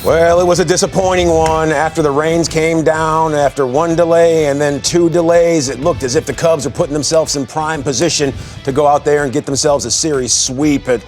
Well, it was a disappointing one. After the rains came down, after one delay and then two delays, it looked as if the Cubs were putting themselves in prime position to go out there and get themselves a series sweep. It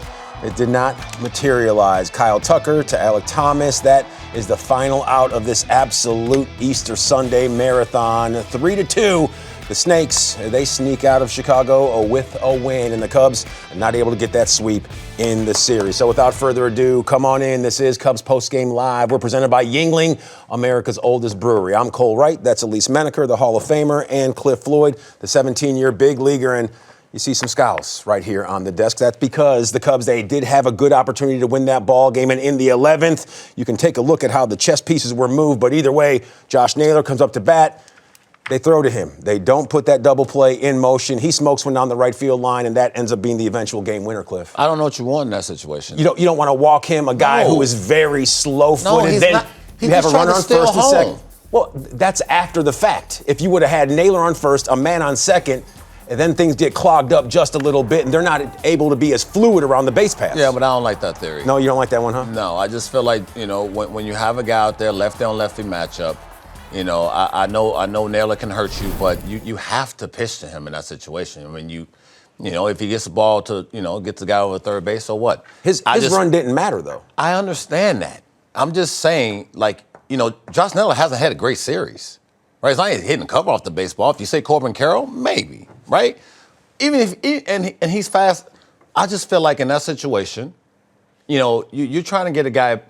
did not materialize. Kyle Tucker to Alec Thomas. That is the final out of this absolute Easter Sunday marathon. 3-2. The Snakes, they sneak out of Chicago with a win, and the Cubs are not able to get that sweep in the series. So without further ado, come on in. This is Cubs Postgame Live. We're presented by Yuengling, America's oldest brewery. I'm Cole Wright. That's Elise Menaker, the Hall of Famer, and Cliff Floyd, the 17-year big leaguer. And you see some scowls right here on the desk. That's because the Cubs, they did have a good opportunity to win that ball game. And in the 11th, you can take a look at how the chess pieces were moved. But either way, Josh Naylor comes up to bat. They throw to him. They don't put that double play in motion. He smokes one down the right field line, and that ends up being the eventual game winner, Cliff. I don't know what you want in that situation. You don't want to walk him, a guy who is very slow-footed. No, you have a runner on first and second. Well, that's after the fact. If you would have had Naylor on first, a man on second, and then things get clogged up just a little bit, and they're not able to be as fluid around the base pass. Yeah, but I don't like that theory. No, you don't like that one, huh? No, I just feel like, when you have a guy out there, lefty on lefty matchup, I know Naylor can hurt you, but you have to pitch to him in that situation. I mean, if he gets the ball to, gets the guy over third base, so what? His run didn't matter, though. I understand that. I'm just saying, Josh Naylor hasn't had a great series, right? He's not hitting the cover off the baseball. If you say Corbin Carroll, maybe, right? Even if and he's fast, I just feel like in that situation, you're trying to get a guy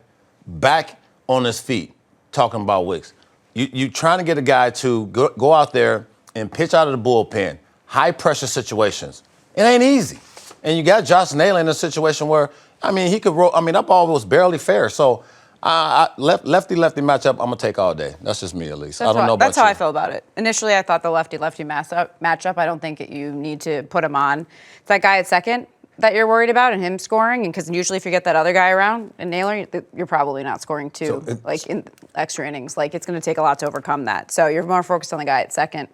back on his feet, talking about Wicks. You're trying to get a guy to go out there and pitch out of the bullpen, high-pressure situations. It ain't easy. And you got Josh Naylor in a situation where, he could roll. That ball was barely fair. So, lefty-lefty matchup, I'm going to take all day. That's just me, at least. I don't know about That's how you. I feel about it. Initially, I thought the lefty-lefty matchup, I don't think you need to put him on. It's that guy at second that you're worried about and him scoring, and because usually if you get that other guy around and Naylor, you're probably not scoring too, in extra innings. It's going to take a lot to overcome that. So you're more focused on the guy at second.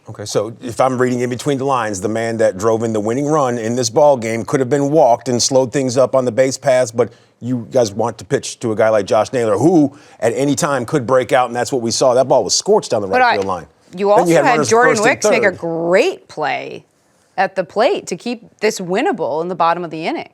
Okay, so if I'm reading in between the lines, the man that drove in the winning run in this ball game could have been walked and slowed things up on the base paths, but you guys want to pitch to a guy like Josh Naylor, who at any time could break out, and that's what we saw. That ball was scorched down the right field line. You also had Jordan Wicks make a great play at the plate to keep this winnable in the bottom of the inning.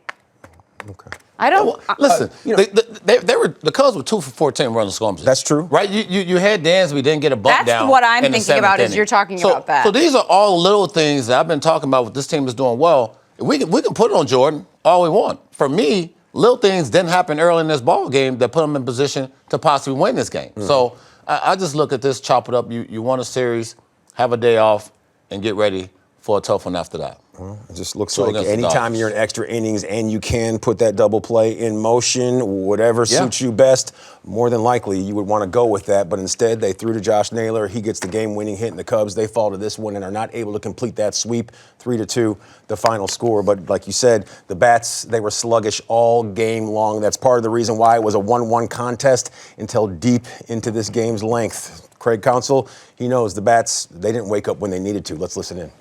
Okay. I don't listen. The Cubs were 2 for 14 running scoring position. That's true, right? You had Dansby didn't get a bunt down. That's what I'm thinking about. Is you're talking about that. So these are all little things that I've been talking about. What this team is doing well. We can put it on Jordan all we want. For me, little things didn't happen early in this ball game that put them in position to possibly win this game. So I just look at this, chop it up. You won a series, have a day off, and get ready for a tough one after that. Well, it just looks like anytime you're in extra innings and you can put that double play in motion, whatever suits you best, more than likely you would want to go with that. But instead, they threw to Josh Naylor. He gets the game-winning hit, and the Cubs, they fall to this one and are not able to complete that sweep. 3-2, the final score. But like you said, the bats, they were sluggish all game long. That's part of the reason why it was a 1-1 contest until deep into this game's length. Craig Counsell, he knows the bats, they didn't wake up when they needed to. Let's listen in.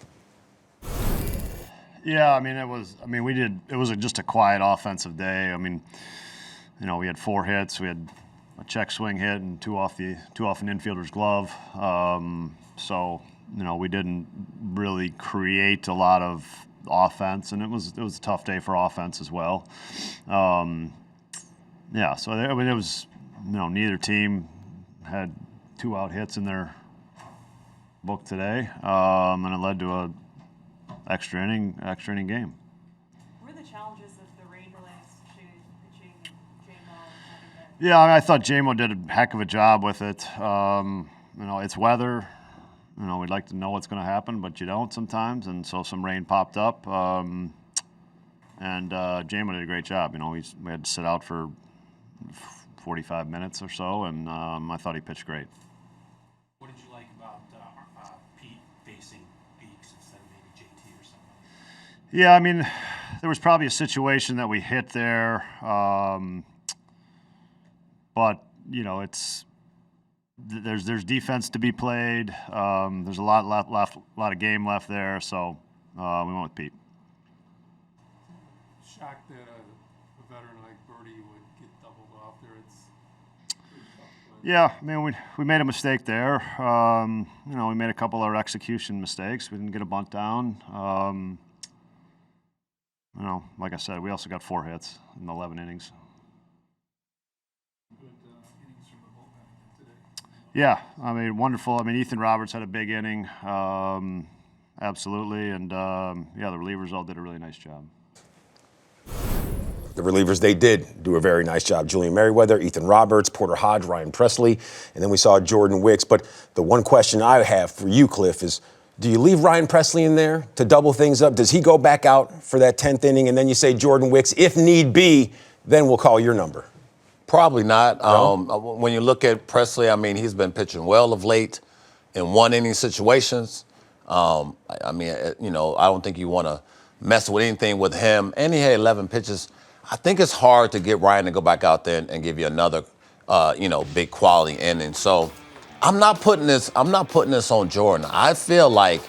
Yeah, it was just a quiet offensive day. We had 4 hits. We had a check swing hit and two off an infielder's glove. We didn't really create a lot of offense, and it was a tough day for offense as well. It was neither team had 2 out hits in their book today, and it led to a extra inning game. What were the challenges of the rain delays pitching JMO? Yeah, I thought JMO did a heck of a job with it. It's weather. We'd like to know what's going to happen, but you don't sometimes. And so some rain popped up, and JMO did a great job. We had to sit out for 45 minutes or so, and I thought he pitched great. What did you like about Pete facing Beeks instead of maybe JT or something? Yeah, there was probably a situation that we hit there, but there's defense to be played. There's a lot of game left there, so we went with Pete. Shocked that a veteran like Birdie would get doubled off there. Yeah, I mean, we made a mistake there. We made a couple of execution mistakes. We didn't get a bunt down. Like I said, we also got 4 hits in 11 innings. Good innings from the bullpen today. Yeah, I mean, wonderful. I mean, Ethan Roberts had a big inning, absolutely, and the relievers all did a really nice job. The relievers, they did do a very nice job. Julian Merriweather, Ethan Roberts, Porter Hodge, Ryan Presley, and then we saw Jordan Wicks. But the one question I have for you, Cliff, is do you leave Ryan Presley in there to double things up? Does he go back out for that 10th inning, and then you say Jordan Wicks, if need be, then we'll call your number? Probably not. No? When you look at Presley, I mean, he's been pitching well of late in one-inning situations. I don't think you want to mess with anything with him. And he had 11 pitches. I think it's hard to get Ryan to go back out there and give you another, big quality inning. So I'm not putting this on Jordan. I feel like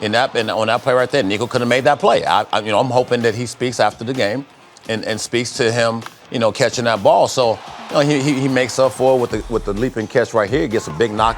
on that play right there, Nico could have made that play. I'm hoping that he speaks after the game and speaks to him, catching that ball. So he makes up for it with the leaping catch right here. He gets a big knock,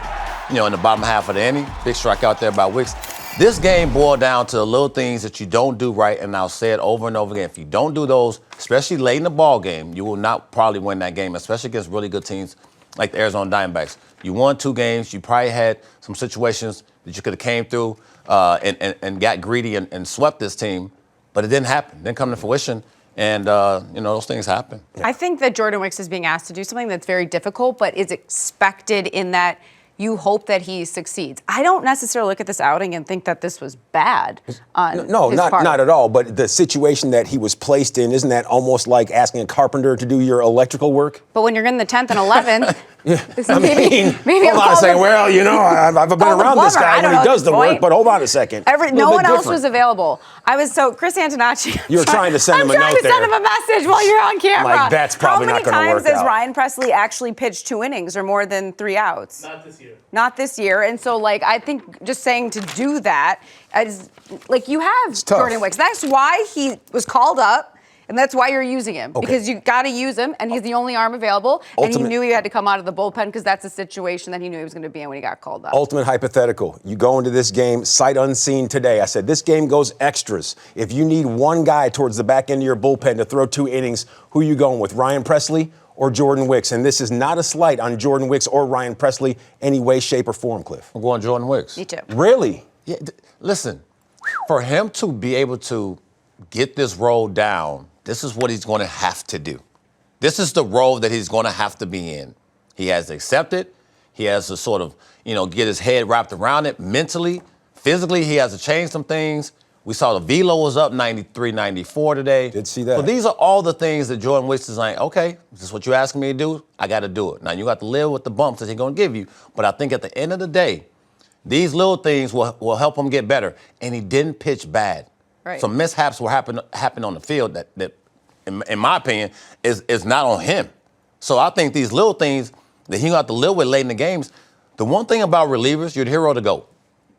in the bottom half of the inning. Big strike out there by Wicks. This game boiled down to the little things that you don't do right, and I'll say it over and over again. If you don't do those, especially late in the ball game, you will not probably win that game, especially against really good teams like the Arizona Diamondbacks. You won 2 games. You probably had some situations that you could have came through and got greedy and swept this team, but it didn't happen. It didn't come to fruition, and, those things happen. I think that Jordan Wicks is being asked to do something that's very difficult, but is expected in that you hope that he succeeds. I don't necessarily look at this outing and think that this was bad on his part. Not at all. But the situation that he was placed in, isn't that almost like asking a carpenter to do your electrical work? But when you're in the 10th and 11th, maybe hold on a second. Well, I've been around this guy when he does the work, but hold on a second. No one else was available. Chris Antonacci. You were trying to send him a note there. I'm trying to send him a message while you're on camera. Like, that's probably not going to work out. How many times has Ryan Presley actually pitched 2 innings or more than 3 outs? Not this year. And so, I think just saying to do that is, you have Jordan Wicks. That's why he was called up. And that's why you're using him, because you got to use him, and he's the only arm available. And he knew he had to come out of the bullpen because that's a situation that he knew he was going to be in when he got called up. Ultimate hypothetical. You go into this game sight unseen today. I said this game goes extras. If you need one guy towards the back end of your bullpen to throw 2 innings, who are you going with, Ryan Presley or Jordan Wicks? And this is not a slight on Jordan Wicks or Ryan Presley any way, shape, or form, Cliff. I'm going Jordan Wicks. Me too. Really? Yeah. Listen, for him to be able to get this role down, this is what he's going to have to do. This is the role that he's going to have to be in. He has to accept it. He has to sort of, get his head wrapped around it mentally. Physically, he has to change some things. We saw the velo was up 93, 94 today. Did see that. So these are all the things that Jordan Wicks is like, okay, is this what you're asking me to do? I got to do it. Now, you got to live with the bumps that he's going to give you. But I think at the end of the day, these little things will help him get better. And he didn't pitch bad. Right. Some mishaps will happen on the field that in my opinion, is not on him. So I think these little things that he got to live with late in the games. The one thing about relievers, you're the hero to go,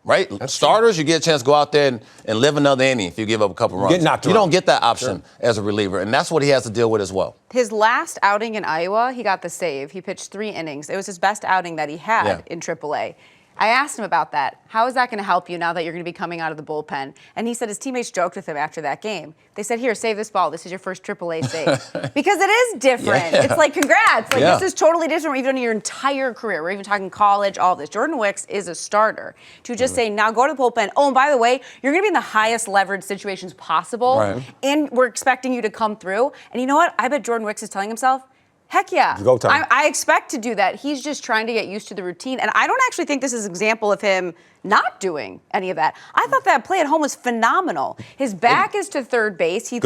right? Starters, you get a chance to go out there and live another inning if you give up a couple runs. You don't get that option as a reliever, and that's what he has to deal with as well. His last outing in Iowa, he got the save. He pitched 3 innings. It was his best outing that he had in AAA. I asked him about that. How is that going to help you now that you're going to be coming out of the bullpen? And he said his teammates joked with him after that game. They said, here, save this ball. This is your first AAA save. Because it is different. Yeah. It's like, congrats. This is totally different what you've done in your entire career. We're even talking college, all this. Jordan Wicks is a starter. To just say, now go to the bullpen. Oh, and by the way, you're going to be in the highest leverage situations possible. Right. And we're expecting you to come through. And you know what? I bet Jordan Wicks is telling himself, heck yeah. Go time. I expect to do that. He's just trying to get used to the routine. And I don't actually think this is an example of him not doing any of that. I thought that play at home was phenomenal. His back is to third base. He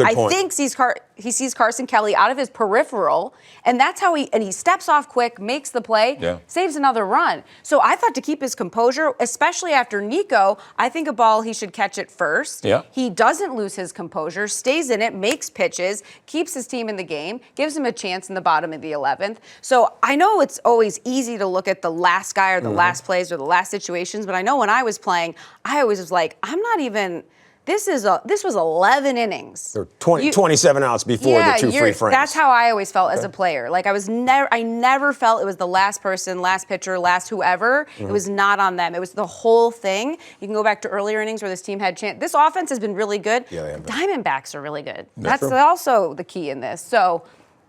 sees Carson Kelly out of his peripheral, and that's how he steps off quick, makes the play, saves another run. So I thought to keep his composure, especially after Nico, I think a ball he should catch it first. Yeah. He doesn't lose his composure, stays in it, makes pitches, keeps his team in the game, gives him a chance in the bottom of the 11th. So I know it's always easy to look at the last guy or the last plays or the last situations, but I know when I was playing, I always was like, I'm not even This was 11 innings. There were 27 outs before the two free frames. That's how I always felt as a player. Like I never felt it was the last person, last pitcher, last whoever. It was not on them. It was the whole thing. You can go back to earlier innings where this team had chance. This offense has been really good. Yeah, they have been. Diamondbacks are really good. That's That's true. also the key in this. So,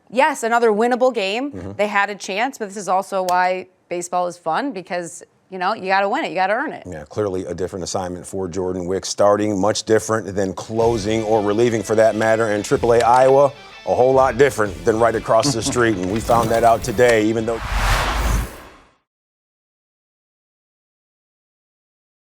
yes, another winnable game. They had a chance, but this is also why baseball is fun because you got to win it. You got to earn it. Yeah, clearly a different assignment for Jordan Wicks. Starting much different than closing or relieving for that matter. And AAA Iowa, a whole lot different than right across the street. And we found that out today, even though